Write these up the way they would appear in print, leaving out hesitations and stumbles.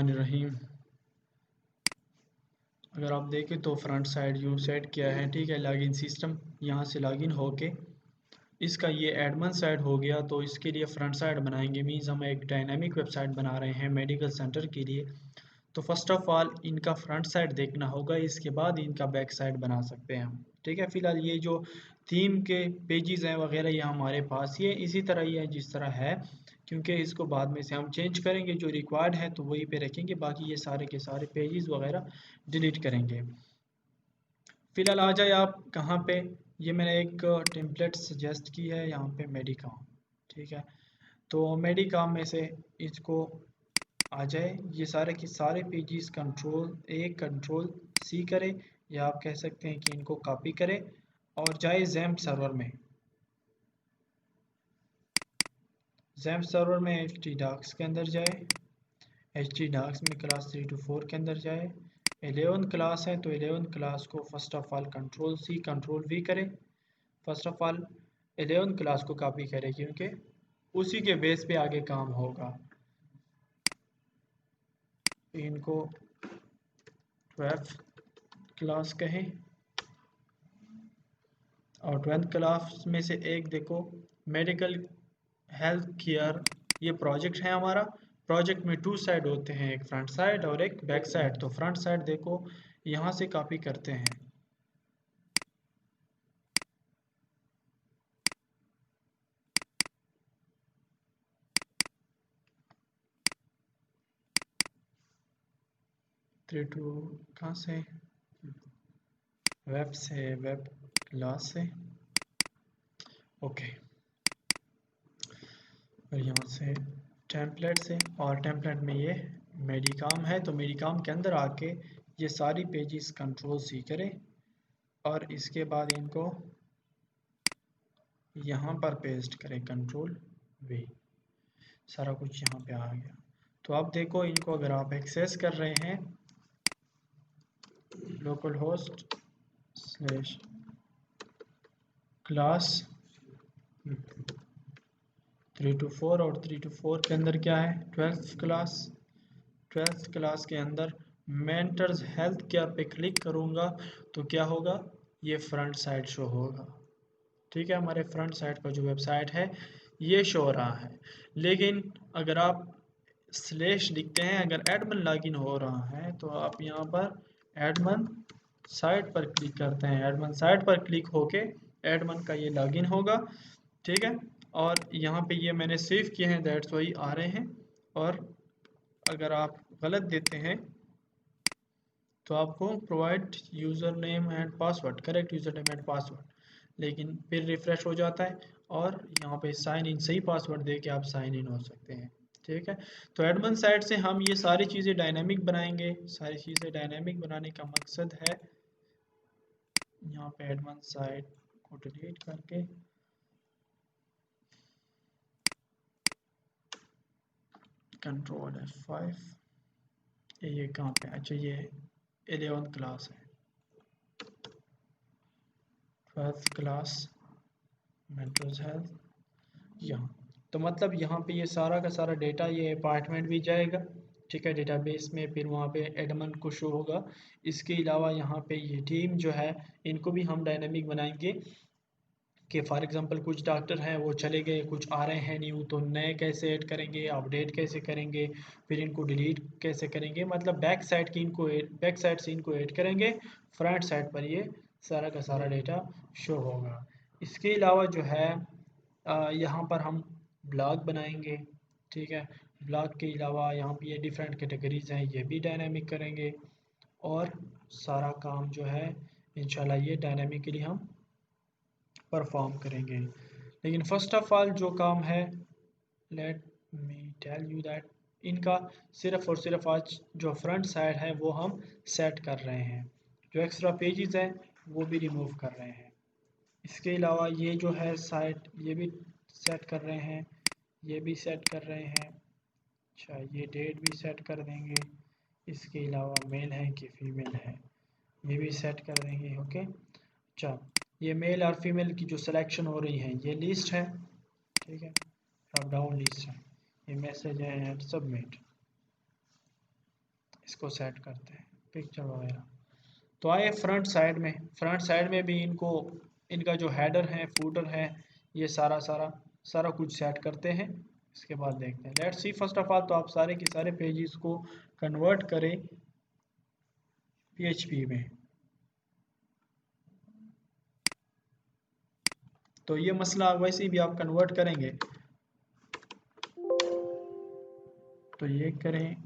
बिस्मिल्लाहिर्रहमानिर्रहीम। अगर आप देखें तो फ्रंट साइड यूँ सेट किया है, ठीक है। लॉगिन सिस्टम यहाँ से लॉगिन होके इसका ये एडमिन साइड हो गया, तो इसके लिए फ्रंट साइड बनाएंगे। मीन्स हम एक डायनामिक वेबसाइट बना रहे हैं मेडिकल सेंटर के लिए। तो फर्स्ट ऑफ ऑल इनका फ्रंट साइड देखना होगा, इसके बाद इनका बैक साइड बना सकते हैं हम, ठीक है। फिलहाल ये जो थीम के पेजेस हैं वगैरह ये हमारे पास ये इसी तरह ही है जिस तरह है, क्योंकि इसको बाद में से हम चेंज करेंगे, जो रिक्वायर्ड है तो वही पे रखेंगे, बाकी ये सारे के सारे पेजेस वगैरह डिलीट करेंगे। फिलहाल आ जाए आप कहाँ पे, ये मैंने एक टेम्पलेट सजेस्ट की है यहाँ पे मेडिकाम, ठीक है। तो मेडिकाम में से इसको आ जाए, ये सारे के सारे पेजेस कंट्रोल सी करे, या आप कह सकते हैं कि इनको कॉपी करे और जाए जैम्प सर्वर में। जैम्प सर्वर में htdocs के अंदर जाए, htdocs में क्लास 3 to 4 के अंदर जाए। 11 क्लास है तो 11 क्लास को first of all control C control V करे। फर्स्ट ऑफ ऑल 11 क्लास को कॉपी करे, क्योंकि उसी के बेस पे आगे काम होगा। इनको 12 क्लास कहें, और 12th क्लास में से एक देखो मेडिकल हेल्थ केयर, ये प्रोजेक्ट है हमारा। प्रोजेक्ट में 2 साइड होते हैं, एक फ्रंट साइड और एक बैक साइड। तो फ्रंट साइड देखो यहाँ से कॉपी करते हैं, थ्री टू कहाँ से, वेब से, वेब क्लास से, ओके। और यहाँ से टेम्पलेट से, और टेम्पलेट में ये मेडिकाम है, तो मेडिकाम के अंदर आके ये सारी पेजेस कंट्रोल सी करें, और इसके बाद इनको यहाँ पर पेस्ट करें कंट्रोल वी। सारा कुछ यहाँ पे आ गया। तो अब देखो इनको अगर आप एक्सेस कर रहे हैं local host slash class 3 to 4, और 3 to 4 के अंदर क्या है 12th क्लास। 12th क्लास के अंदर मेंटर्स हेल्थ केयर पे क्लिक करूँगा तो क्या होगा, ये फ्रंट साइड शो होगा, ठीक है। हमारे फ्रंट साइड का जो वेबसाइट है ये शो हो रहा है। लेकिन अगर आप स्लैश लिखते हैं, अगर एडमिन लॉगिन हो रहा है तो आप यहाँ पर एडमिन साइट पर क्लिक करते हैं। एडमिन साइट पर क्लिक होके एडमिन का ये लॉगिन होगा, ठीक है। और यहाँ पे ये मैंने सेव किए हैं, दैट्स वाई आ रहे हैं। और अगर आप गलत देते हैं तो आपको provide user name and password, correct user name and password, लेकिन फिर रिफ़्रेश हो जाता है और यहाँ पे साइन इन सही पासवर्ड दे के आप साइन इन हो सकते हैं, ठीक है। तो एडमिन साइड से हम ये सारी चीज़ें डायनामिक बनाएंगे। सारी चीज़ें डायनामिक बनाने का मकसद है यहाँ पे एडमिन साइड को डिलीट करके कंट्रोल F5, ये कहाँ पे, अच्छा ये 11th क्लास है, 12th क्लास मेंटल हेल्थ यहाँ। तो मतलब यहाँ पे ये सारा का सारा डेटा ये अपार्टमेंट भी जाएगा, ठीक है, डेटाबेस में, फिर वहाँ पे एडमिन को शो होगा। इसके अलावा यहाँ पे ये टीम जो है इनको भी हम डायनामिक बनाएंगे कि फॉर एग्जांपल कुछ डॉक्टर हैं वो चले गए, कुछ आ रहे हैं न्यू, तो नए कैसे ऐड करेंगे, अपडेट कैसे करेंगे, फिर इनको डिलीट कैसे करेंगे। मतलब बैक साइड से इनको ऐड करेंगे, फ्रंट साइड पर ये सारा का सारा डेटा शो होगा। इसके अलावा जो है यहाँ पर हम ब्लॉग बनाएंगे, ठीक है। ब्लॉग के अलावा यहाँ पे ये डिफरेंट कैटेगरीज हैं, ये भी डायनामिक करेंगे, और सारा काम जो है इंशाल्लाह ये डायनामिकली हम परफॉर्म करेंगे। लेकिन फर्स्ट ऑफ ऑल जो काम है, let me tell you that, इनका सिर्फ और सिर्फ आज जो फ्रंट साइड है वो हम सेट कर रहे हैं, जो एक्स्ट्रा पेजेस हैं वो भी रिमूव कर रहे हैं। इसके अलावा ये जो है साइट ये भी सेट कर रहे हैं, ये भी सेट कर रहे हैं। अच्छा ये डेट भी सेट कर देंगे। इसके अलावा मेल है कि फीमेल है ये भी सेट कर देंगे, ओके। अच्छा ये मेल और फीमेल की जो सिलेक्शन हो रही है ये लिस्ट है, ठीक है, ड्रॉप डाउन लिस्ट है, ये मैसेज है एंड सबमिट। इसको सेट करते हैं पिक्चर वगैरह। तो आए फ्रंट साइड में भी इनको इनका जो हेडर है फूटर है ये सारा कुछ सेट करते हैं। इसके बाद देखते हैं, let's C first of all तो आप सारे के सारे पेजेस को कन्वर्ट करें PHP में। तो ये मसला वैसे भी आप कन्वर्ट करेंगे तो ये करें,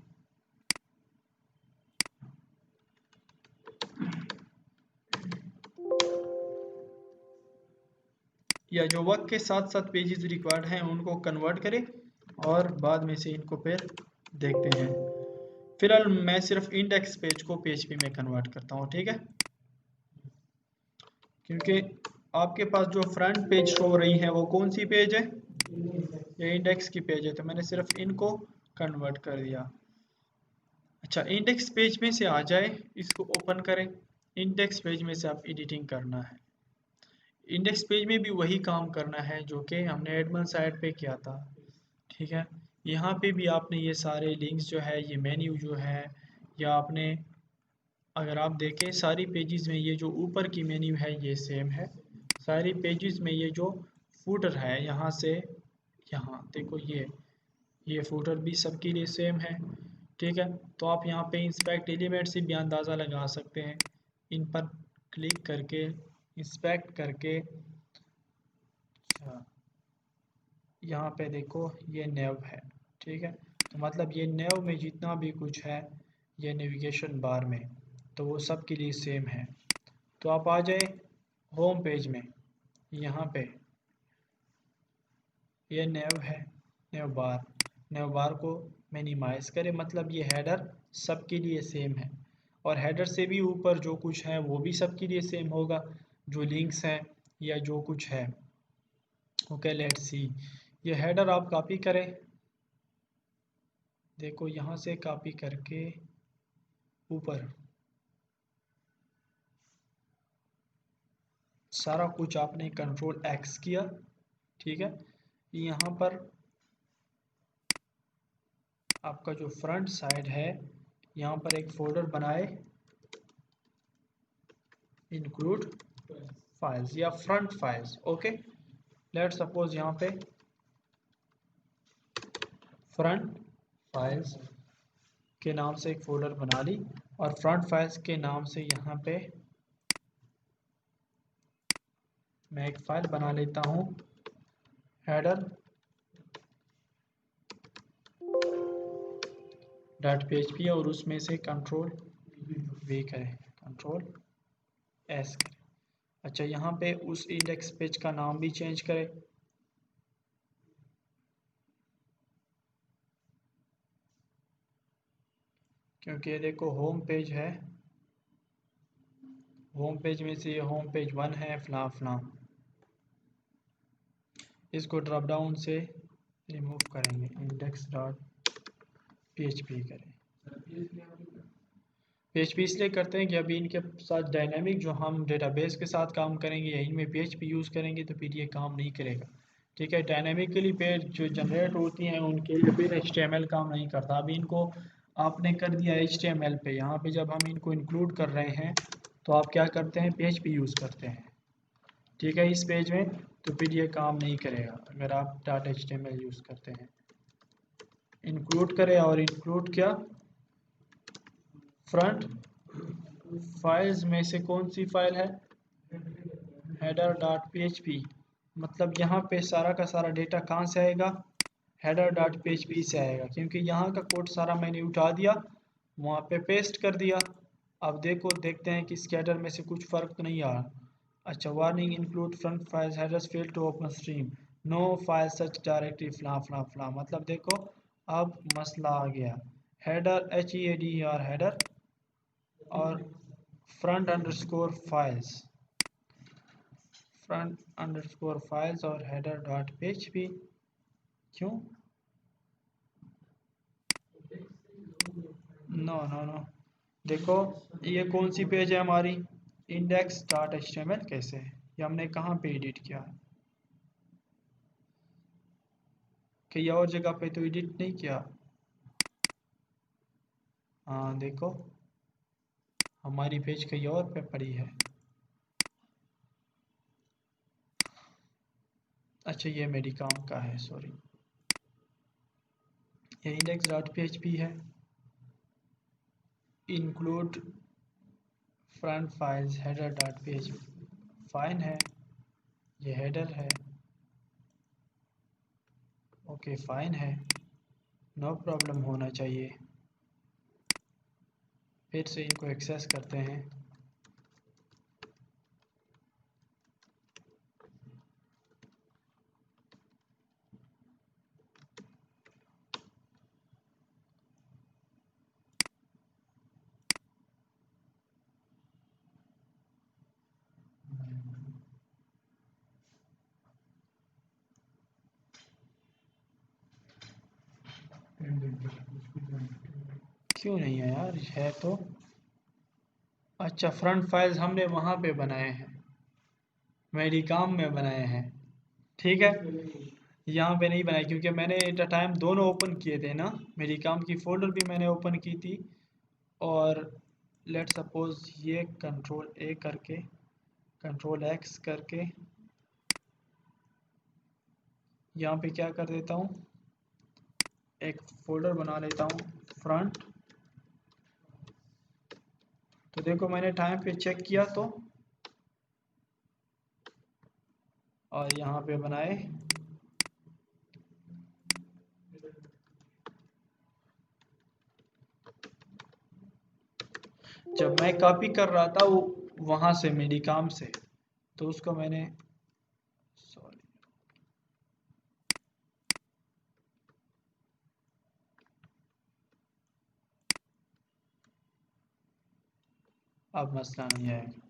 या जो वक्त के साथ साथ पेजेस रिक्वायर्ड हैं उनको कन्वर्ट करें और बाद में से इनको फिर देखते हैं। फिलहाल मैं सिर्फ इंडेक्स पेज को PHP में कन्वर्ट करता हूँ, ठीक है, क्योंकि आपके पास जो फ्रंट पेज शो हो रही है वो कौन सी पेज है, ये इंडेक्स की पेज है, तो मैंने सिर्फ इनको कन्वर्ट कर दिया। अच्छा, इंडेक्स पेज में से आ जाए, इसको ओपन करें। इंडेक्स पेज में से आप एडिटिंग करना है। इंडेक्स पेज में भी वही काम करना है जो कि हमने एडमिन साइट पे किया था, ठीक है। यहाँ पे भी आपने ये सारे लिंक्स जो है, ये मेन्यू जो है, या आपने अगर आप देखें सारी पेजेस में ये जो ऊपर की मेन्यू है ये सेम है। सारी पेजेस में ये जो फूटर है यहाँ से यहाँ देखो, ये फूटर भी सबके लिए सेम है, ठीक है। तो आप यहाँ पे इंस्पेक्ट एलिमेंट से भी अंदाज़ा लगा सकते हैं। इन पर क्लिक करके इंस्पेक्ट करके, अच्छा यहाँ पे देखो ये नेव है, ठीक है। तो मतलब ये नेव में जितना भी कुछ है ये नेविगेशन बार में, तो वो सब के लिए सेम है। तो आप आ जाए होम पेज में, यहाँ पे ये नेव है, नेव बार को मिनिमाइज करें, मतलब ये हेडर सबके लिए सेम है, और हेडर से भी ऊपर जो कुछ है वो भी सबके लिए सेम होगा, जो लिंक्स हैं या जो कुछ है। ओके, लेट्स सी, ये हेडर आप कॉपी करें, देखो यहाँ से कॉपी करके ऊपर सारा कुछ आपने कंट्रोल X किया, ठीक है। यहाँ पर आपका जो फ्रंट साइड है यहाँ पर एक फोल्डर बनाए, इंक्लूड फाइल्स या front files. Okay, let's suppose यहाँ पे फ्रंट फाइल्स के नाम से एक फोल्डर बना ली, और फ्रंट फाइल्स के नाम से यहाँ पे मैं एक फाइल बना लेता हूँ, हेडर .php, और उसमें से कंट्रोल V करें, कंट्रोल S करें। अच्छा, यहाँ पे उस इंडेक्स पेज का नाम भी चेंज करें, क्योंकि ये देखो होम पेज है, होम पेज में से ये होम पेज 1 है फलां फलां। इसको ड्रॉप डाउन से रिमूव करेंगे, index.php करें। PHP इसलिए करते हैं कि अभी इनके साथ डायनामिक जो हम डेटाबेस के साथ काम करेंगे या इनमें PHP यूज़ करेंगे तो फिर ये काम नहीं करेगा, ठीक है। डायनामिकली पेज जो जनरेट होती हैं उनके लिए फिर HTML काम नहीं करता। अभी इनको आपने कर दिया HTML पे, यहाँ पे जब हम इनको इंक्लूड कर रहे हैं तो आप क्या करते हैं, PHP यूज़ करते हैं, ठीक है, इस पेज में। तो फिर ये काम नहीं करेगा अगर आप .html यूज़ करते हैं। इंक्लूड करें, और इंक्लूड क्या, फ्रंट फाइल्स में से कौन सी फाइल है, header.php। मतलब यहाँ पे सारा का सारा डेटा कहाँ से आएगा, header.php से आएगा, क्योंकि यहाँ का कोड सारा मैंने उठा दिया वहाँ पे पेस्ट कर दिया। अब देखते हैं कि स्कैटर में से कुछ फ़र्क तो नहीं आ रहा। अच्छा, warning, include front files headers fail to open stream, no file such directory फला फला फला। मतलब देखो अब मसला आ गया, हेडर HEADER हेडर और front_files और header.php। क्यों, नो, देखो ये कौन सी पेज है हमारी, index.html। कैसे है ये, हमने कहाँ पे एडिट किया, कहीं और जगह पे तो एडिट नहीं किया। हाँ देखो, हमारी पेज कहीं और पे पड़ी है। अच्छा ये मेरी काम का है, सॉरी। ये इंडेक्स डॉट php है। Include front files header dot php fine है, ये हेडर है। ओके फाइन है, नो प्रॉब्लम होना चाहिए। फिर से इनको एक्सेस करते हैं। क्यों नहीं है यार, है तो। अच्छा फ्रंट फाइल्स हमने वहाँ पे बनाए हैं, मेरी काम में बनाए हैं, ठीक है। यहाँ पे नहीं बनाए क्योंकि मैंने एट अ टाइम दोनों ओपन किए थे ना, मेरी काम की फ़ोल्डर भी मैंने ओपन की थी। और लेट सपोज ये कंट्रोल ए करके, कंट्रोल एक्स करके यहाँ पे क्या कर देता हूँ, एक फ़ोल्डर बना लेता हूँ फ्रंट। तो देखो मैंने टाइम पे चेक किया तो, और यहाँ पे बनाए। जब मैं कॉपी कर रहा था वो वहाँ से मेरी काम से, तो उसको मैंने, सॉरी, अब मसला नहीं आएगा।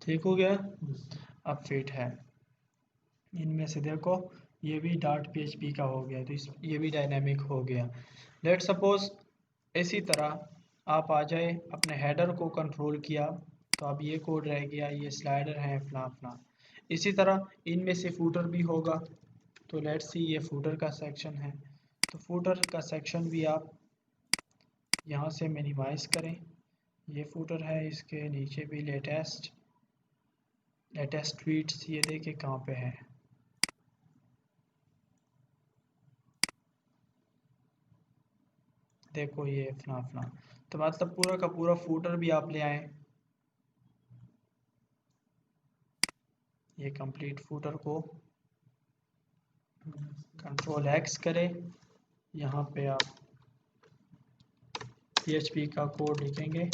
ठीक हो गया, अब फिट है। इनमें से देखो ये भी डॉट php का हो गया, तो इस ये भी डायनेमिक हो गया। लेट सपोज इसी तरह आप आ जाए, अपने हेडर को कंट्रोल किया तो अब ये कोड रह गया, ये स्लाइडर है फला फला। इसी तरह इनमें से फूटर भी होगा, तो लेट्स सी ये फूटर का सेक्शन है। तो फूटर का सेक्शन भी आप यहाँ से मिनिमाइज करें। ये फूटर है, इसके नीचे भी लेटेस्ट लेटेस्ट ट्वीट्स, ये देखे कहाँ पे है। देखो ये फला फला, तो मतलब पूरा का पूरा फूटर भी आप ले आए। ये कंप्लीट फूटर को कंट्रोल एक्स करें, यहाँ पे आप PHP का कोड लिखेंगे।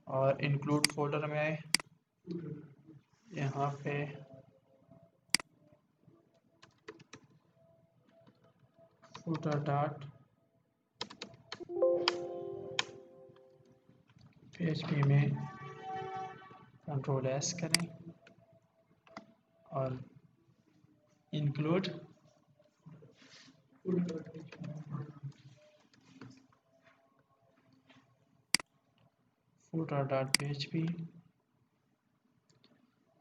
और इंक्लूड फोल्डर में यहाँ पे फूटर डॉट PHP में कंट्रोल एस करें और इंक्लूड फूटर डॉट PHP।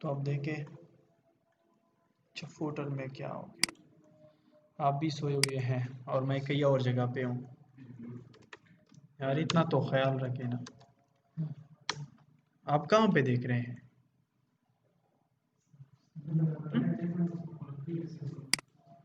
तो अब देखें अच्छा फूटर में क्या हो गया, आप भी सोए हुए हैं और मैं कहीं और जगह पे हूँ। यार इतना तो ख्याल रखें ना। आप कहाँ पे देख रहे हैं?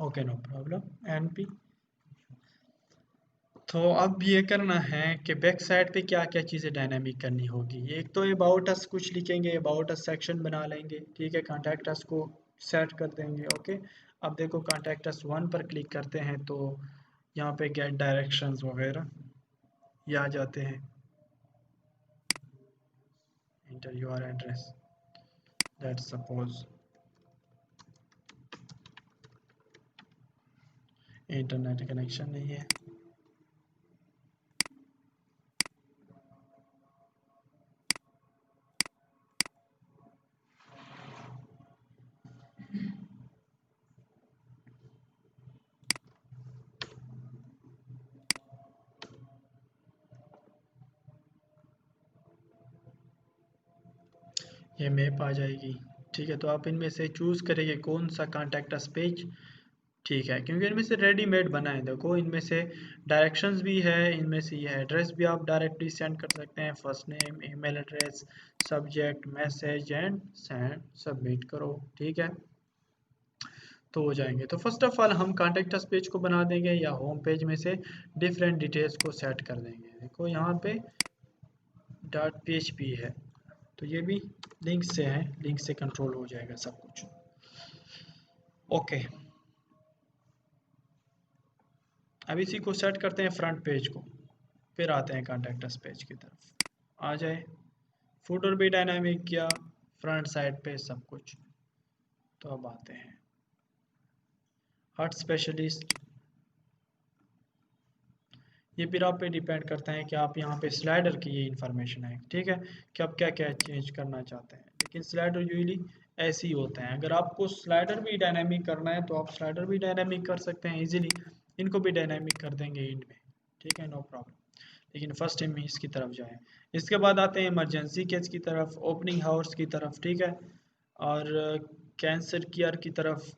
Okay no problem NP। तो अब ये करना है कि बैक साइड पे क्या क्या चीज़ें डायनामिक करनी होगी। एक तो अबाउट अस कुछ लिखेंगे, अबाउट अस सेक्शन बना लेंगे, ठीक है। कॉन्टैक्ट अस को सेट कर देंगे, ओके। अब देखो कॉन्टैक्ट अस 1 पर क्लिक करते हैं तो यहाँ पे गेट डायरेक्शंस वगैरह ये आ जाते हैं। Inter your address, let's suppose internet connection नहीं है। ये मैप आ जाएगी। ठीक है, तो आप इनमें से चूज़ करेंगे कौन सा कॉन्टैक्ट अस पेज ठीक है, क्योंकि इनमें से रेडीमेड बना है। देखो इनमें से डायरेक्शंस भी है, इनमें से ये एड्रेस भी आप डायरेक्टली सेंड कर सकते हैं, first name, email address, subject, message and send, submit करो। ठीक है, तो हो जाएंगे। तो फर्स्ट ऑफ ऑल हम कॉन्टैक्ट अस पेज को बना देंगे या होम पेज में से डिफरेंट डिटेल्स को सेट कर देंगे। देखो यहाँ पे डॉट PHP है, तो ये भी लिंक से है, लिंक से कंट्रोल हो जाएगा सब कुछ। ओके, अब इसी को सेट करते हैं फ्रंट पेज को, फिर आते हैं कॉन्टैक्ट अस पेज की तरफ। आ जाए, फुटर भी डायनामिक किया, फ्रंट साइड पे सब कुछ। तो अब आते हैं हर्ट स्पेशलिस्ट। ये फिर आप पे डिपेंड करता है कि आप यहाँ पे स्लाइडर की ये इन्फॉर्मेशन है, ठीक है, कि आप क्या क्या चेंज करना चाहते हैं। लेकिन स्लाइडर यूजली ऐसे ही होते हैं। अगर आपको स्लाइडर भी डायनामिक करना है तो आप स्लाइडर भी डायनामिक कर सकते हैं इजीली, इनको भी डायनामिक कर देंगे इंड में, ठीक है, नो प्रॉब्लम। लेकिन फर्स्ट टाइम इसकी तरफ जाएं। इसके बाद आते हैं इमरजेंसी केस की तरफ, ओपनिंग हावर्स की तरफ, ठीक है, और कैंसर केयर की तरफ।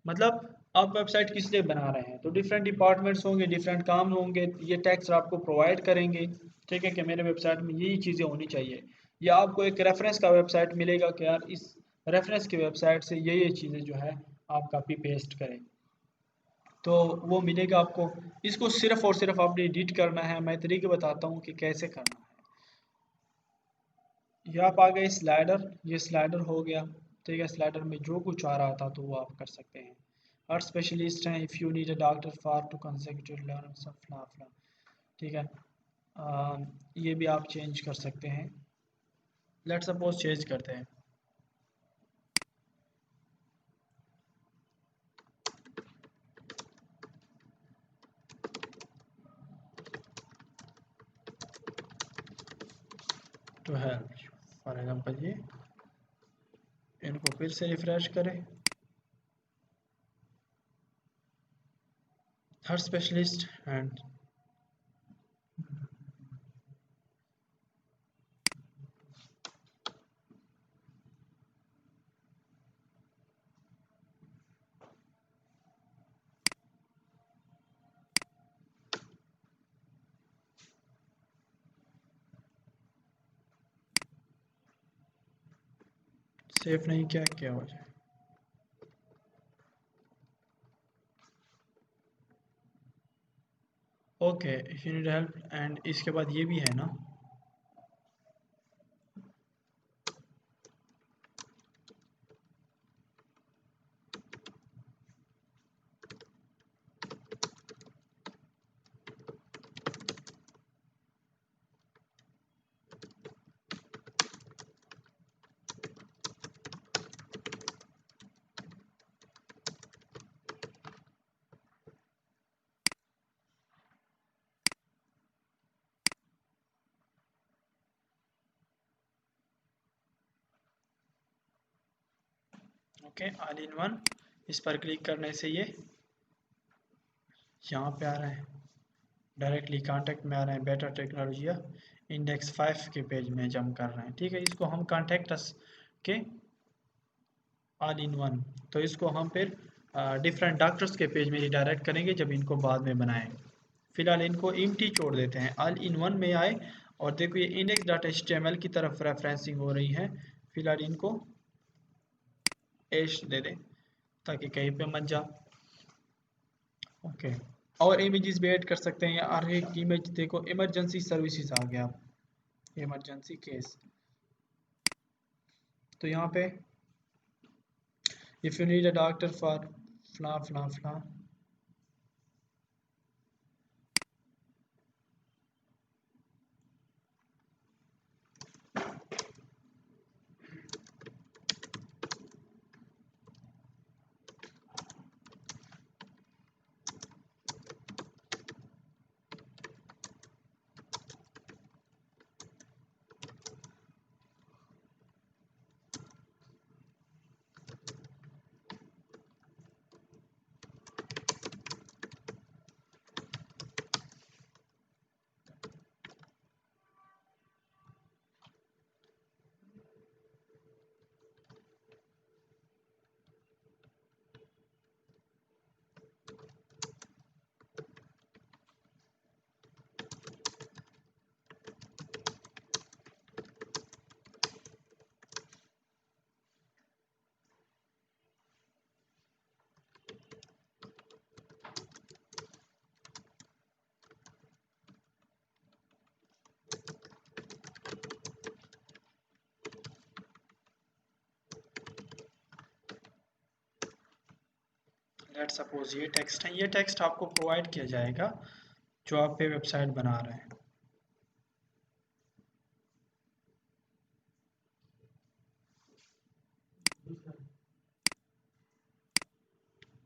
मतलब आप वेबसाइट किस लिए बना रहे हैं, तो डिफरेंट डिपार्टमेंट्स होंगे, डिफरेंट काम होंगे, ये टैक्स आपको प्रोवाइड करेंगे, ठीक है, कि मेरे वेबसाइट में यही चीज़ें होनी चाहिए। या आपको एक रेफरेंस का वेबसाइट मिलेगा कि यार इस रेफरेंस की वेबसाइट से ये चीज़ें जो है आप कॉपी पेस्ट करें, तो वो मिलेगा आपको। इसको सिर्फ और सिर्फ आपने एडिट करना है। मैं तरीके बताता हूँ कि कैसे करना है। ये आप आ गए स्लाइडर, ये स्लाइडर हो गया, ठीक है, स्लाइडर में जो कुछ आ रहा था तो वो आप कर सकते हैं। हर स्पेशलिस्ट हैं, if you need a doctor for to consecutive learn सब फला फला, ठीक है। ये भी आप चेंज कर सकते हैं। लेट सपोज चेंज करते हैं, टू हेल्प फॉर एग्जांपल ये, इनको फिर से रिफ्रेश करें। हर स्पेशलिस्ट एंड सेफ नहीं किया, क्या हो जाए। Okay, if you need help, and इसके बाद ये भी है ना, ओके, ऑल इन वन। इस पर क्लिक करने से ये यहाँ पे आ रहा है, डायरेक्टली कांटेक्ट में आ रहे हैं, बेटर टेक्नोलॉजी या इंडेक्स 5 के पेज में जम कर रहे हैं, ठीक है। इसको हम कांटेक्ट अस के ऑल इन वन, तो इसको हम फिर डिफरेंट डॉक्टर्स के पेज में रिडायरेक्ट करेंगे जब इनको बाद में बनाएंगे। फिलहाल इनको एम्प्टी छोड़ देते हैं, ऑल इन वन में आए, और देखो ये इंडेक्स डॉट HTML की तरफ रेफरेंसिंग हो रही है। फिलहाल इनको एश दे दें ताकि कहीं पे मत जा। ओके, और इमेजेस भी ऐड कर सकते हैं, और एक इमेज देखो, इमरजेंसी सर्विसेज आ गया, इमरजेंसी केस, तो यहाँ पे if you need a doctor for फला फला फला, लेट्स सपोज ये टेक्स्ट है, ये टेक्स्ट आपको प्रोवाइड किया जाएगा जो आप पे वेबसाइट बना रहे हैं।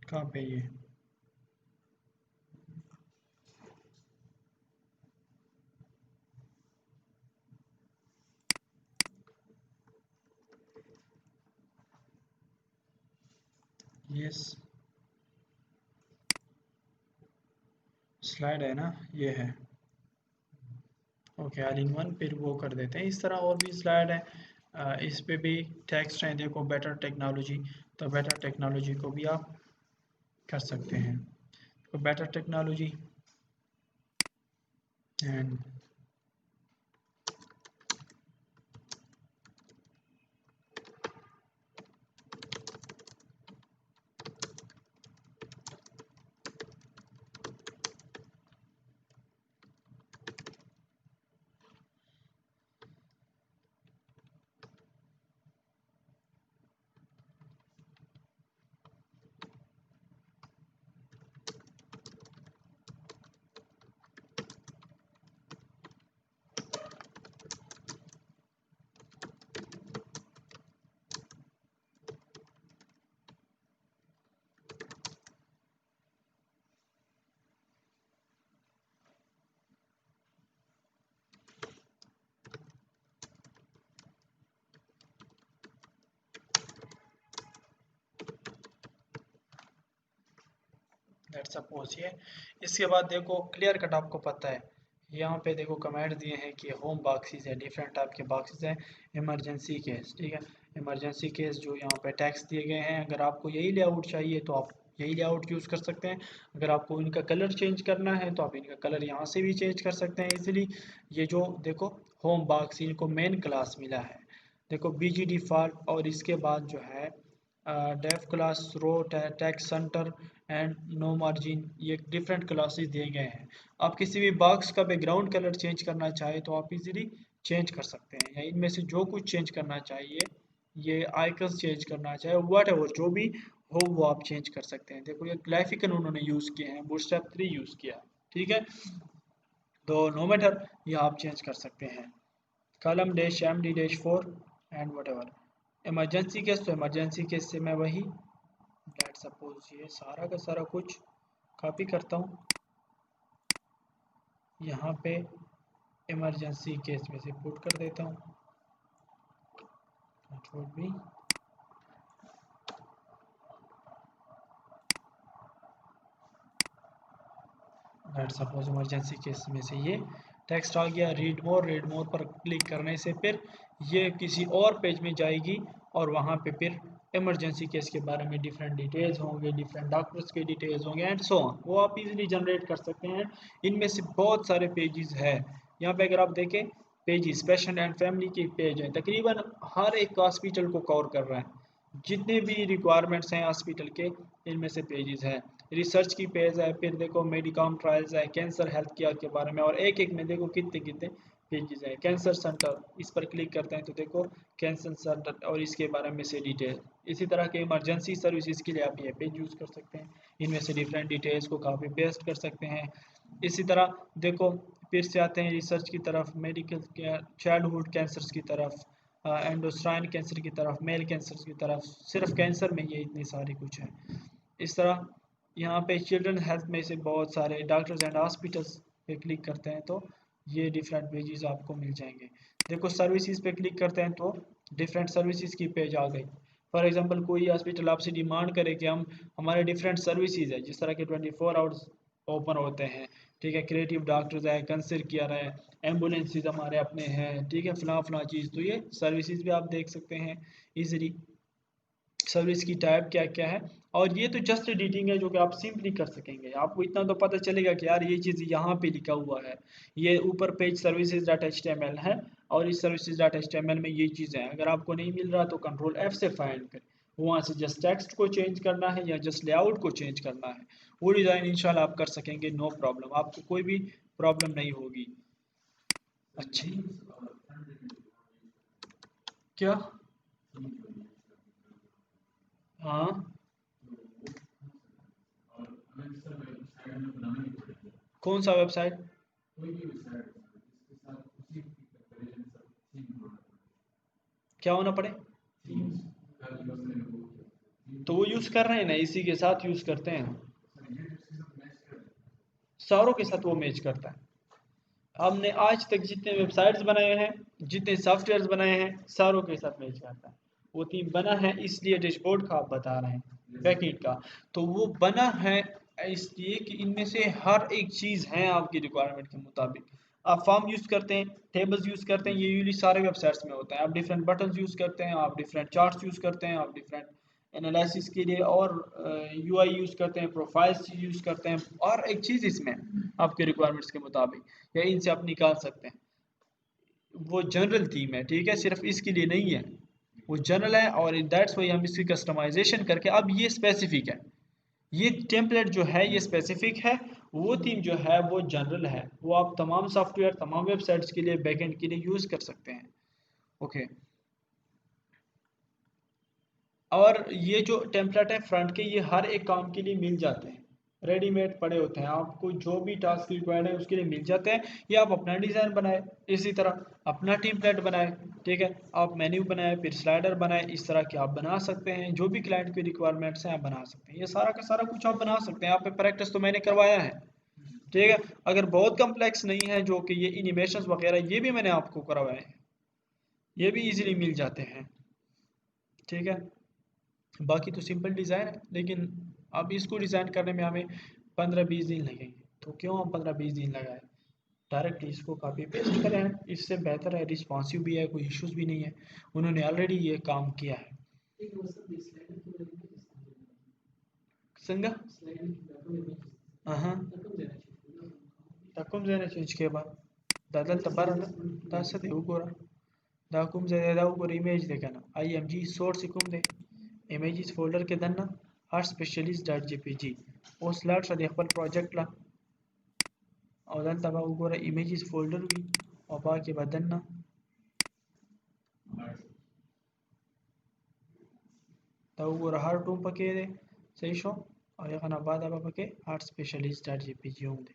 कहाँ पे ये यस स्लाइड है ना, ये है। ओके ऑल इन वन, फिर वो कर देते हैं। इस तरह और भी स्लाइड है, इस पे भी टेक्स्ट है। देखो बेटर टेक्नोलॉजी, तो बेटर टेक्नोलॉजी को भी आप कर सकते हैं। तो better technology and let's suppose ये। इसके बाद देखो क्लियर कट आपको पता है, यहाँ पे देखो कमेंट दिए हैं कि होम बॉक्सेस है, डिफरेंट टाइप के बॉक्सेस हैं। इमरजेंसी केस, ठीक है, इमरजेंसी केस जो यहाँ पे टैक्स दिए गए हैं। अगर आपको यही लेआउट चाहिए तो आप यही लेआउट यूज़ कर सकते हैं। अगर आपको इनका कलर चेंज करना है तो आप इनका कलर यहाँ से भी चेंज कर सकते हैं इजीली। ये जो देखो होम बॉक्स, इनको मेन क्लास मिला है। देखो बीजी डिफ़ॉल्ट, और इसके बाद जो है def class, row, text center and no margin, ये डिफरेंट क्लासेस दिए गए हैं। आप किसी भी बॉक्स का बैकग्राउंड कलर चेंज करना चाहे तो आप इजीली चेंज कर सकते हैं, या इनमें से जो कुछ चेंज करना चाहिए, ये आइकन्स चेंज करना चाहे वट एवर जो भी हो वो आप चेंज कर सकते हैं। देखो ये ग्राफिकन उन्होंने यूज़ किए हैं, बूटस्ट्रैप 3 यूज़ किया है, ठीक है। तो नो मैटर, ये आप चेंज कर सकते हैं। Column dash M D dash 4 and whatever. Emergency case, तो इमरजेंसी केस से मैं वही लेट सपोज ये सारा का सारा कुछ कॉपी करता हूँ यहाँ पे, इमरजेंसी केस में से पुट कर देता हूँ, कंट्रोल भी। लेट सपोज इमरजेंसी केस में से ये टेक्स्ट आ गया। रीड मोर पर क्लिक करने से फिर ये किसी और पेज में जाएगी, और वहाँ पे फिर इमरजेंसी केस के बारे में डिफरेंट डिटेल्स होंगे, डिफरेंट डॉक्टर्स के डिटेल्स होंगे एंड सो ऑन, वो आप इजीली जनरेट कर सकते हैं। इनमें से बहुत सारे पेजेस है यहाँ पे, अगर आप देखें पेजेस पेशेंट एंड फैमिली के पेज हैं, तकरीबन हर एक हॉस्पिटल को कवर कर रहा है। जितने भी रिक्वायरमेंट्स हैं हॉस्पिटल के, इनमें से पेजेस है। रिसर्च की पेज है, फिर देखो मेडिकॉम ट्रायल्स है, कैंसर हेल्थ केयर के बारे में, और एक एक में देखो कितने कितने पेजेस है। कैंसर सेंटर, इस पर क्लिक करते हैं तो देखो कैंसर सेंटर और इसके बारे में से डिटेल। इसी तरह के इमरजेंसी सर्विसेज के लिए आप ये पेज यूज़ कर सकते हैं, इनमें से डिफरेंट डिटेल्स को कॉपी पेस्ट कर सकते हैं। इसी तरह देखो फिर से आते हैं रिसर्च की तरफ, मेडिकल केयर, चाइल्डहुड कैंसर्स की तरफ, एंडोस्ट्राइन कैंसर की तरफ, मेल कैंसर की तरफ, सिर्फ कैंसर में ये इतनी सारी कुछ है। इस तरह यहाँ पे चिल्ड्रन हेल्थ में से बहुत सारे डॉक्टर्स एंड हॉस्पिटल्स पे क्लिक करते हैं तो ये डिफरेंट पेजेस आपको मिल जाएंगे। देखो सर्विसेज पे क्लिक करते हैं तो डिफरेंट सर्विसेज की पेज आ गई। फॉर एग्जांपल कोई हॉस्पिटल आपसे डिमांड करे कि हम हमारे डिफरेंट सर्विसेज है, जिस तरह के 24 आवर्स ओपन होते हैं, ठीक है, क्रिएटिव डॉक्टर्स है, कंसर किया है, एम्बुलेंसेज हमारे अपने हैं, ठीक है, फला चीज़, तो ये सर्विसेज भी आप देख सकते हैं इजीली। सर्विस की टाइप क्या क्या है, और ये तो जस्ट एडिटिंग है जो कि आप सिंपली कर सकेंगे। आपको इतना तो पता चलेगा कि यार ये चीज़ यहाँ पे लिखा हुआ है, ये ऊपर page services dot H T M L है, और इस services dot H T M L में ये चीज़ें हैं। अगर आपको नहीं मिल रहा तो कंट्रोल एफ से फाइंड करें, वहाँ से जस्ट टेक्स्ट को चेंज करना है या जस्ट लेआउट को चेंज करना है, वो डिज़ाइन इंशाल्लाह आप कर सकेंगे, नो प्रॉब्लम, आपको कोई भी प्रॉब्लम नहीं होगी। अच्छी क्या? हाँ कौन सा वेबसाइट? क्या होना पड़े? तो वो यूज कर रहे हैं ना, इसी के साथ यूज करते हैं, सारों के साथ वो मैच करता है। हमने आज तक जितने वेबसाइट्स बनाए हैं, जितने सॉफ्टवेयर्स बनाए हैं, सारों के साथ मैच करता है। वो थीम बना है इसलिए डैशबोर्ड का आप बता रहे हैं, बैकएंड का, तो वो बना है इसलिए कि इनमें से हर एक चीज़ है आपकी रिक्वायरमेंट के मुताबिक। आप फॉर्म यूज़ करते हैं, टेबल्स यूज़ करते हैं, ये यूजली सारे वेबसाइट्स में होता है। आप डिफरेंट बटन्स यूज़ करते हैं, आप डिफरेंट चार्ट्स यूज़ करते हैं, आप डिफरेंट एनालिसिस के लिए और यूआई यूज़ करते हैं, प्रोफाइल्स यूज़ करते हैं, और एक चीज़ इसमें आपके रिक्वायरमेंट्स के मुताबिक या इनसे आप निकाल सकते हैं। वो जनरल थीम है, ठीक है, सिर्फ इसके लिए नहीं है, वो जनरल है, और दैट्स वाई हम इसकी कस्टमाइजेशन करके, अब ये स्पेसिफिक है, ये टेम्पलेट जो है ये स्पेसिफिक है, वो थीम जो है वो जनरल है, वो आप तमाम सॉफ्टवेयर, तमाम वेबसाइट्स के लिए, बैकएंड के लिए यूज़ कर सकते हैं। ओके, और ये जो टेम्पलेट है फ्रंट के, ये हर एक काम के लिए मिल जाते हैं, रेडीमेड पड़े होते हैं, आपको जो भी टास्क रिक्वायर्ड है उसके लिए मिल जाते हैं, या आप अपना डिज़ाइन बनाए, इसी तरह अपना टेम्पलेट बनाए, ठीक है, आप मेन्यू बनाए, फिर स्लाइडर बनाए, इस तरह के आप बना सकते हैं, जो भी क्लाइंट की रिक्वायरमेंट्स हैं आप बना सकते हैं, ये सारा का सारा कुछ आप बना सकते हैं। आप पे प्रैक्टिस तो मैंने करवाया है, ठीक है, अगर बहुत कम्प्लेक्स नहीं है, जो कि ये एनिमेशंस वगैरह, ये भी मैंने आपको करवाए हैं, ये भी इजीली मिल जाते हैं, ठीक है। बाकी तो सिंपल डिज़ाइन है, लेकिन अब इसको डिज़ाइन करने में हमें 15-20 दिन लगेंगे, तो क्यों हम 15-20 दिन लगाए, डायरेक्ट इसको कॉपी पेस्ट करें, इससे बेहतर है, रिस्पॉन्सिव भी है, कोई इश्यूज भी नहीं है, उन्होंने ऑलरेडी ये काम किया है। संगा हाँ, takum zai na cike ba da zan tabar da sa da ugora da kum zai da ugora image de kana img source kum de images folder के दन्ना art specialist.jpg वो स्लैट सा देख पर प्रोजेक्ट ला और दन तबा ugora images folder भी और बाकी बदलना da ugora हर टूम पके दे सही शो और ये खाना बाद अब पके art specialist.jpg हों दे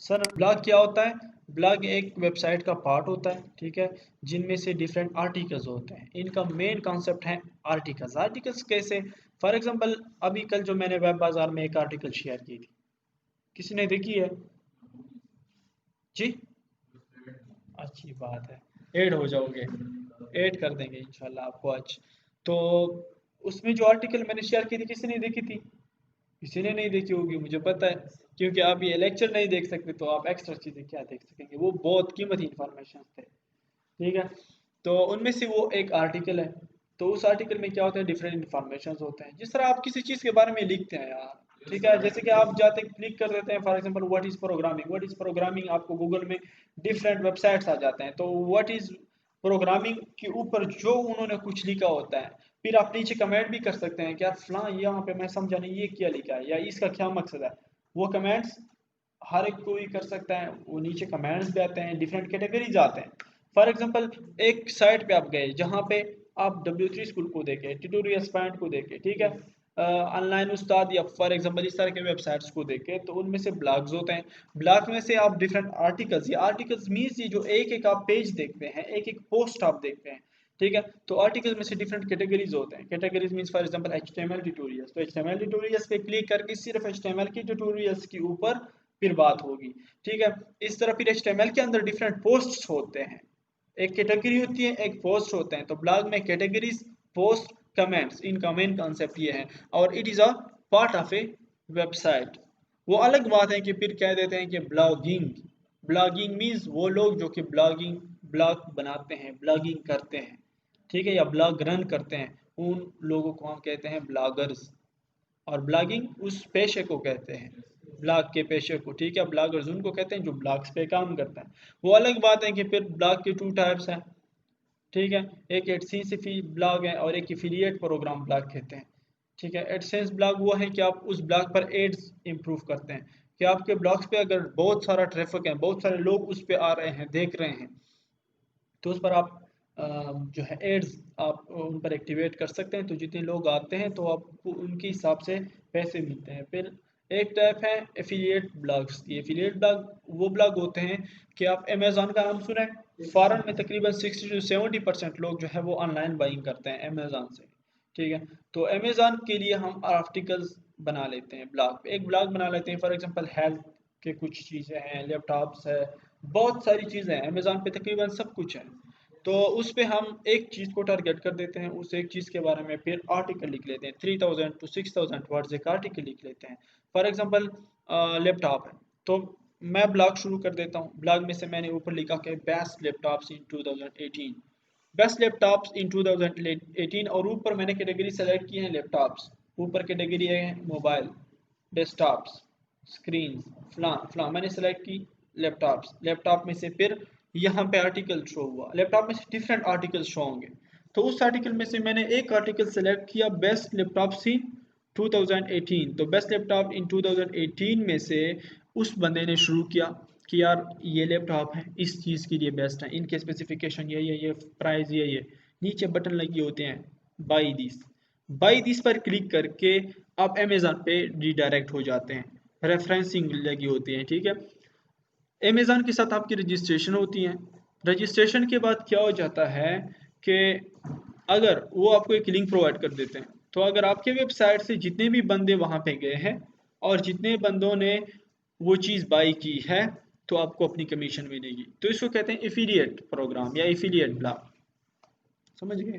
सर ब्लॉग क्या होता है, ब्लॉग एक वेबसाइट का पार्ट होता है, ठीक है, जिनमें से डिफरेंट आर्टिकल्स होते हैं, इनका मेन कॉन्सेप्ट है आर्टिकल्स। आर्टिकल्स कैसे, फॉर एग्जांपल अभी कल जो मैंने वेब बाजार में एक आर्टिकल शेयर की थी, किसी ने देखी है जी, अच्छी बात है, ऐड हो जाओगे, ऐड कर देंगे इंशाल्लाह आपको आज। तो उसमें जो आर्टिकल मैंने शेयर की थी किसी ने देखी थी, किसी ने नहीं देखी होगी मुझे पता है, क्योंकि आप ये लेक्चर नहीं देख सकते तो आप एक्स्ट्रा चीज़ें क्या देख सकेंगे, वो बहुत कीमती इंफॉर्मेशन थे, ठीक है। तो उनमें से वो एक आर्टिकल है, तो उस आर्टिकल में क्या होता है, डिफरेंट इंफॉर्मेशन होते हैं, जिस तरह आप किसी चीज़ के बारे में लिखते हैं यार, ठीक है, जैसे कि आप जाते क्लिक कर देते हैं for example what is programming, what is programming, आपको गूगल में डिफरेंट वेबसाइट्स आ जाते हैं, तो व्हाट इज़ प्रोग्रामिंग के ऊपर जो उन्होंने कुछ लिखा होता है, फिर आप नीचे कमेंट भी कर सकते हैं कि यार फलां यहाँ पे मैं समझा नहीं, ये क्या लिखा है या इसका क्या मकसद है, वो कमेंट्स हर एक कोई कर सकता है, वो नीचे कमेंट्स भी आते हैं, डिफरेंट कैटेगरीज आते हैं। फॉर एग्जांपल एक साइट पे आप गए जहाँ पे आप W3 स्कूल को देखें, ट्यूटोरियल्स पॉइंट को देखें, ठीक है, ऑनलाइन उस्ताद या फॉर एग्जांपल इस तरह के वेबसाइट्स को देखें तो उनमें से ब्लॉग्स होते हैं। ब्लॉग में से आप डिफरेंट आर्टिकल्स, या आर्टिकल्स मीन्स ये जो एक एक आप पेज देखते हैं, एक एक पोस्ट आप देखते हैं, ठीक है। तो आर्टिकल में से डिफरेंट कैटेगरीज होते हैं। Categories means for example HTML tutorials, तो एचटीएमएल ट्यूटोरियल्स पे क्लिक करके सिर्फ एचटीएमएल की ट्यूटोरियल्स के ऊपर फिर बात होगी, ठीक है। इस तरह फिर एचटीएमएल के अंदर डिफरेंट पोस्ट्स होते हैं, एक कैटेगरी होती है, एक पोस्ट होते हैं। तो ब्लॉग में कैटेगरीज, पोस्ट, कमेंट्स, इनका मेन कॉन्सेप्ट ये है। और it is a part of A website. वो अलग बात है कि फिर कह देते हैं कि ब्लॉगिंग, ब्लॉगिंग मीन्स वो लोग जो कि ब्लॉग बनाते हैं, ब्लॉगिंग करते हैं, ठीक है, या ब्लॉग रन करते हैं, उन लोगों को हम कहते हैं ब्लॉगर्स। और ब्लॉगिंग उस पेशे को कहते हैं, ब्लॉग के पेशे को, ठीक है। ब्लॉगर्स उनको कहते हैं जो ब्लॉग्स पे काम करते हैं। वो अलग बात है कि फिर ब्लॉग के टू टाइप्स हैं, ठीक है। एक एडसेंस ब्लॉग है और एक एफिलिएट प्रोग्राम ब्लॉग कहते हैं, ठीक है। एडसेंस ब्लॉग वो है कि आप उस ब्लॉग पर एड्स इंप्रूव करते हैं, कि आपके ब्लॉग्स पे अगर बहुत सारा ट्रैफिक है, बहुत सारे लोग उस पर आ रहे हैं, देख रहे हैं, तो उस पर आप जो है एड्स आप उन पर एक्टिवेट कर सकते हैं। तो जितने लोग आते हैं तो आपको उनके हिसाब से पैसे मिलते हैं। फिर एक टाइप है एफिलिएट ब्लॉग्स की। एफिलिएट ब्लॉग वो ब्लॉग होते हैं कि आप अमेज़ॉन का नाम सुना है, फ़ॉरेन में तकरीबन 60 से 70% लोग जो है वो ऑनलाइन बाइंग करते हैं अमेज़ॉन से, ठीक है। तो अमेज़ॉन के लिए हम आर्टिकल्स बना लेते हैं, ब्लॉग एक ब्लॉग बना लेते हैं। फॉर एग्जांपल हेल्थ के कुछ चीज़ें हैं, लैपटॉप्स है, बहुत सारी चीज़ें हैं अमेज़ॉन पे, तकरीबन सब कुछ है। तो उस पे हम एक चीज़ को टारगेट कर देते हैं, उस एक चीज़ के बारे में फिर आर्टिकल लिख लेते हैं। 3000 to 6000 वर्ड्स एक आर्टिकल लिख लेते हैं। फॉर एग्जांपल लैपटॉप है, तो मैं ब्लॉग शुरू कर देता हूँ। ब्लॉग में से मैंने ऊपर लिखा कि बेस्ट लैपटॉप्स इन 2018, बेस्ट लैपटॉप्स इन 2018, और ऊपर मैंने कैटेगरी सेलेक्ट की है लैपटॉप्स। ऊपर कैटेगरी है मोबाइल, डेस्कटॉप्स, स्क्रीन, फलां फलां, मैंने सेलेक्ट की लैपटॉप्स। लैपटॉप में से फिर यहाँ पे आर्टिकल शो हुआ, लैपटॉप में से डिफरेंट आर्टिकल शो होंगे। तो उस आर्टिकल में से मैंने एक आर्टिकल सेलेक्ट किया बेस्ट लैपटॉप्स इन 2018। तो बेस्ट लैपटॉप इन 2018 में से उस बंदे ने शुरू किया कि यार ये लैपटॉप है, इस चीज़ के लिए बेस्ट है, इनके स्पेसिफिकेशन ये प्राइस ये नीचे बटन लगे होते हैं बाई दिस। बाई दिस पर क्लिक करके आप अमेज़न पे रिडायरेक्ट हो जाते हैं, रेफरेंसिंग लगी होती है, ठीक है। अमेज़न के साथ आपकी रजिस्ट्रेशन होती है। रजिस्ट्रेशन के बाद क्या हो जाता है कि अगर वो आपको एक लिंक प्रोवाइड कर देते हैं, तो अगर आपके वेबसाइट से जितने भी बंदे वहाँ पे गए हैं और जितने बंदों ने वो चीज़ बाई की है, तो आपको अपनी कमीशन मिलेगी। तो इसको कहते हैं एफिलिएट प्रोग्राम या एफिलिएट ब्लॉग, समझ गए,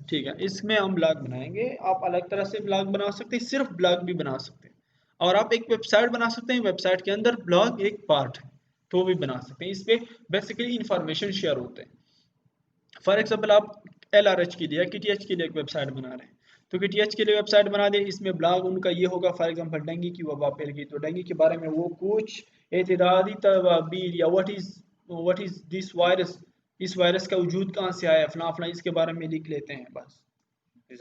ठीक है। इसमें हम ब्लॉग बनाएंगे, आप अलग तरह से ब्लॉग बना सकते हैं, सिर्फ ब्लॉग भी बना सकते हैं, और आप एक वेबसाइट बना सकते हैं, वेबसाइट के अंदर ब्लॉग एक पार्ट है, तो वो भी बना सकते हैं। इस पे बेसिकली इंफॉर्मेशन शेयर होते हैं। फॉर एग्जांपल आप एलआरएच के लिए या केटीएच के लिए एक वेबसाइट बना रहे हैं, तो केटीएच के लिए वेबसाइट बना दें, इसमें ब्लॉग उनका ये होगा। फॉर एग्जांपल डेंगू की वबा फैल गई, तो डेंगू के बारे में वो कुछ एतदादी तदबीर या व्हाट इज दिस वायरस, इस वायरस का वजूद कहाँ से आया, फलां फलां, इसके बारे में लिख लेते हैं बस।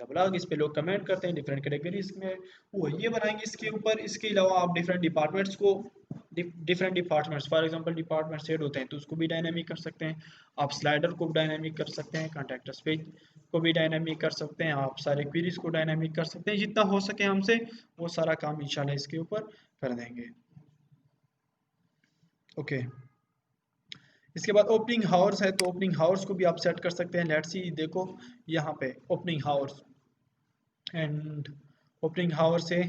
ब्लॉग इस पे लोग कमेंट करते हैं, डिफरेंट कैटेगरीज में वो ये बनाएंगे इसके ऊपर। इसके अलावा आप डिफरेंट डिपार्टमेंट्स को, different departments for example department head होते हैं, तो उसको भी डायनामिक कर सकते हैं आप। स्लाइडर को भी डायनामिक कर सकते हैं, कॉन्टैक्ट्स पेज को भी डायनामिक कर सकते हैं आप, सारे क्वेरीज को डायनामिक कर सकते हैं। जितना हो सके हमसे वो सारा काम इंशाल्लाह इसके ऊपर कर देंगे, ओके। इसके बाद ओपनिंग हावर्स है, तो ओपनिंग हावर्स को भी आप सेट कर सकते हैं। लेट्स सी, देखो यहाँ पे opening hours and opening hours है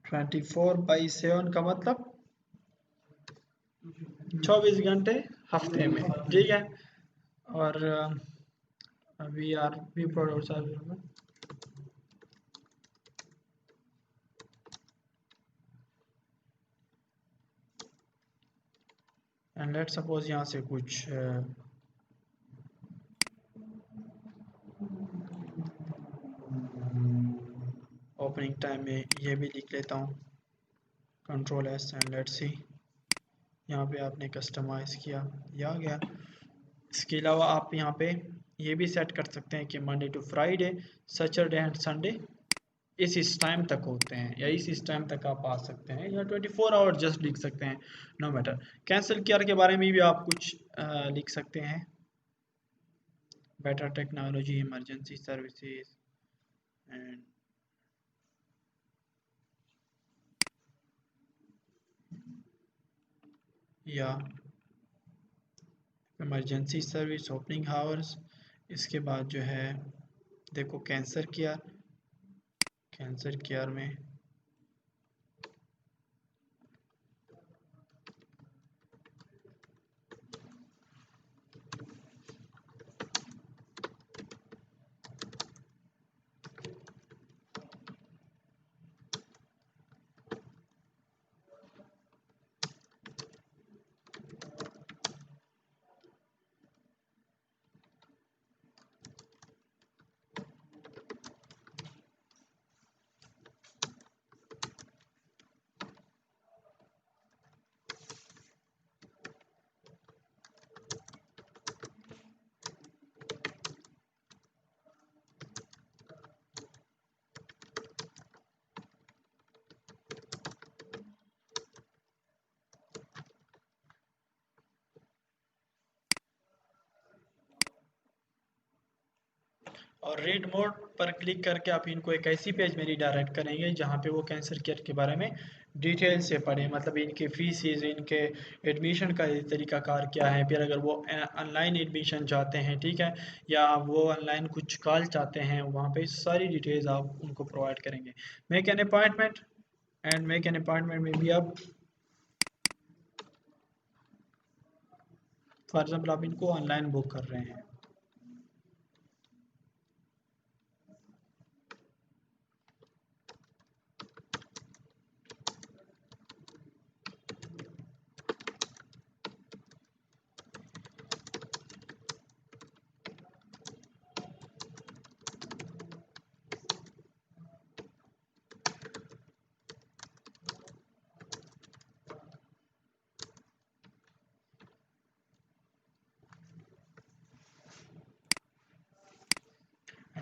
24/7 का मतलब 24 घंटे हफ्ते में, ठीक है। और we are we produce and let suppose यहाँ से कुछ ओपनिंग टाइम में ये भी लिख लेता हूँ, control S and let's see. यहाँ पे आपने कस्टमाइज़ किया, ये आ गया। इसके अलावा आप यहाँ पे ये भी सेट कर सकते हैं कि Monday to Friday, Saturday and Sunday इस टाइम तक होते हैं, या इस टाइम तक आप आ सकते हैं, या 24 आवर जस्ट लिख सकते हैं, नो मैटर। कैंसल केयर के बारे में भी आप कुछ लिख सकते हैं, better technology, emergency services and या इमरजेंसी सर्विस ओपनिंग आवर्स। इसके बाद जो है देखो कैंसर केयर में और रीड मोड पर क्लिक करके आप इनको एक ऐसी पेज में रिडायरेक्ट करेंगे जहाँ पे वो कैंसर केयर के बारे में डिटेल से पढ़ें, मतलब इनके फीसिस, इनके एडमिशन का तरीकाकार क्या है, फिर अगर वो ऑनलाइन एडमिशन चाहते हैं, ठीक है, या वो ऑनलाइन कुछ कॉल चाहते हैं, वहाँ पे सारी डिटेल्स आप उनको प्रोवाइड करेंगे। Make an appointment, and make an appointment में भी आप फॉर एग्जाम्पल आप इनको ऑनलाइन बुक कर रहे हैं।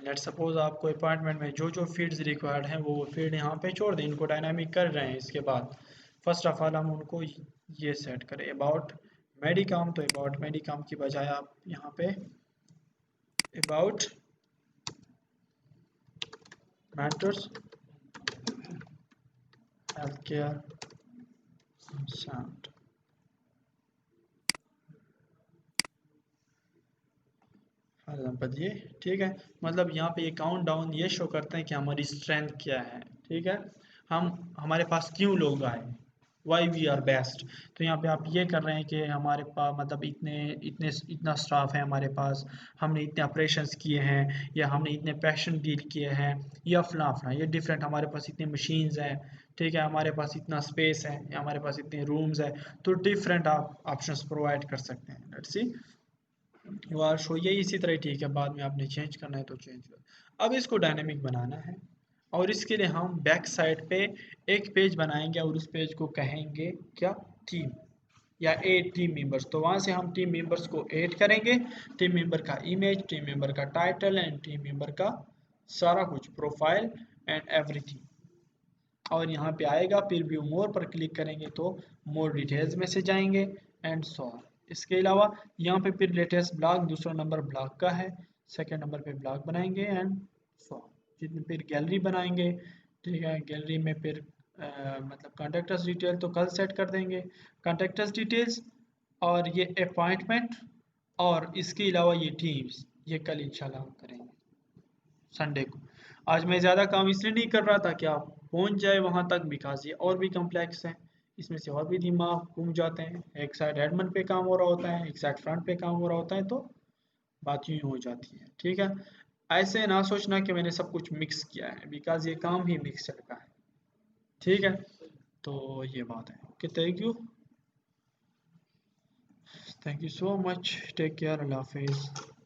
लेट सपोज आपको अपॉइंटमेंट में जो जो फील्ड्स रिक्वायर्ड हैं वो फील्ड यहाँ पे छोड़ दें, इनको डायनामिक कर रहे हैं। इसके बाद फर्स्ट ऑफ ऑल हम उनको ये सेट करें अबाउट मेडिकम, तो अबाउट मेडिकम की बजाय आप यहाँ पे about matters health care sound, for example ये, ठीक है। मतलब यहाँ पे ये काउंट डाउन ये शो करते हैं कि हमारी स्ट्रेंथ क्या है, ठीक है, हम हमारे पास क्यों लोग आए, वाई वी आर बेस्ट। तो यहाँ पे आप ये कर रहे हैं कि हमारे पास मतलब इतने इतने इतना स्टाफ है हमारे पास, हमने इतने ऑपरेशंस किए हैं, या हमने इतने पेशेंट डील किए हैं, या फला फला, ये डिफरेंट, हमारे पास इतने मशीन्स हैं, ठीक है, हमारे पास इतना स्पेस है, या हमारे पास इतने रूम्स है। तो डिफरेंट आप ऑप्शंस प्रोवाइड कर सकते हैं। Let's see you are show, ये इसी तरह ठीक है, बाद में आपने चेंज करना है तो चेंज कर। अब इसको डायनेमिक बनाना है, और इसके लिए हम बैक साइड पे एक पेज बनाएंगे, और उस पेज को कहेंगे क्या, टीम, या एड टीम मेंबर्स। तो वहाँ से हम टीम मेंबर्स को ऐड करेंगे, टीम मेंबर का इमेज, टीम मेंबर का टाइटल, एंड टीम मेंबर का सारा कुछ, प्रोफाइल एंड एवरीथिंग। और यहाँ पे आएगा, फिर व्यू मोर पर क्लिक करेंगे तो मोर डिटेल्स में से जाएंगे, एंड सो ऑन। इसके अलावा यहाँ पे फिर लेटेस्ट ब्लॉग, दूसरा नंबर ब्लॉग का है, सेकंड नंबर पे ब्लॉग बनाएंगे, एंड सो ऑन। जितने फिर गैलरी बनाएंगे, ठीक है, गैलरी में फिर मतलब कॉन्टेक्टर्स डिटेल तो कल सेट कर देंगे, कॉन्टेक्टर्स डिटेल्स, और ये अपॉइंटमेंट, और इसके अलावा ये टीम्स, ये कल इंशाल्लाह हम करेंगे संडे को। आज मैं ज़्यादा काम इसलिए नहीं कर रहा था कि आप पहुंच जाए वहां तक, बिकॉज ये और भी कम्प्लेक्स है, इसमें से और भी दिमाग घूम जाते हैं, एक साइड एडमिन पे काम हो रहा होता है, एक साइड फ्रंट पे काम हो रहा होता है, तो बात यूँ हो जाती है, ठीक है। ऐसे ना सोचना कि मैंने सब कुछ मिक्स किया है, बिकॉज ये काम ही मिक्सचर का है, ठीक है। तो ये बात है। Okay, thank you so much, take care, अल्लाह हाफिज़।